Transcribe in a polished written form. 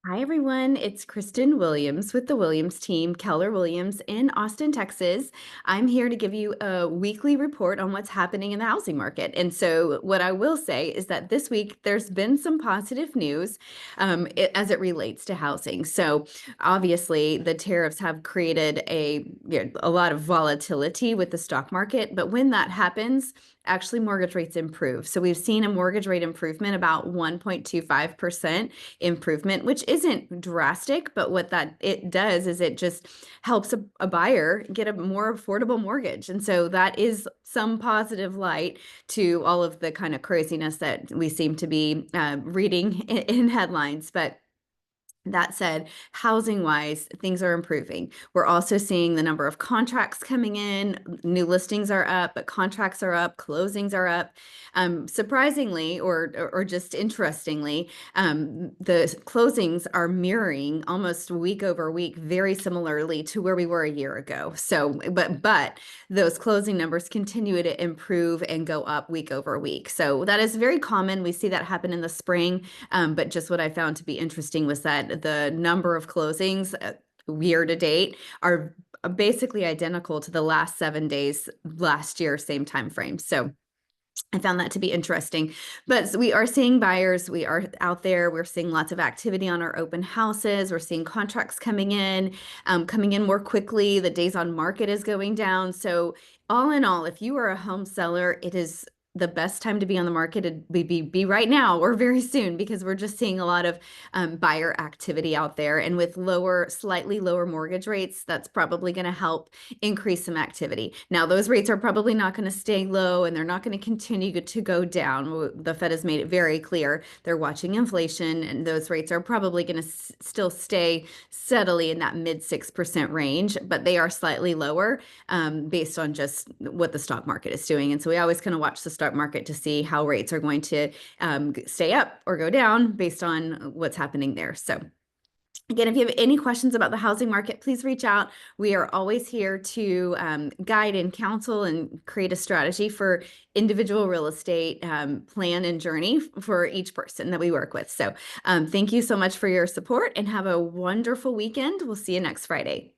Hi, everyone. It's Kristen Williams with the Williams team, Keller Williams in Austin, Texas. I'm here to give you a weekly report on what's happening in the housing market. And so, what I will say is that this week there's been some positive news as it relates to housing. So, obviously, the tariffs have created a lot of volatility with the stock market. But when that happens, actually mortgage rates improve. So we've seen a mortgage rate improvement about 1.25% improvement, which isn't drastic, but what that it does is it just helps a buyer get a more affordable mortgage. And so that is some positive light to all of the kind of craziness that we seem to be reading in headlines. But that said, housing wise, things are improving. We're also seeing the number of contracts coming in. New listings are up, but contracts are up, closings are up. Surprisingly, or just interestingly, the closings are mirroring almost week over week, very similarly to where we were a year ago. So, but those closing numbers continue to improve and go up week over week. So that is very common. We see that happen in the spring. But just what I found to be interesting was that the number of closings year to date are basically identical to the last 7 days last year, same time frame. So I found that to be interesting. But we are seeing buyers. We are out there. We're seeing lots of activity on our open houses. We're seeing contracts coming in more quickly. The days on market is going down. So all in all, if you are a home seller, it is the best time to be on the market. It'd be right now or very soon, because we're just seeing a lot of buyer activity out there. And with slightly lower mortgage rates, that's probably going to help increase some activity. Now, those rates are probably not going to stay low, and they're not going to continue to go down. The Fed has made it very clear they're watching inflation, and those rates are probably going to still stay steadily in that mid 6% range, but they are slightly lower based on just what the stock market is doing. And so we always kind of watch the stock market to see how rates are going to stay up or go down based on what's happening there. So again, if you have any questions about the housing market, please reach out. We are always here to guide and counsel and create a strategy for individual real estate plan and journey for each person that we work with. So thank you so much for your support, and have a wonderful weekend. We'll see you next Friday.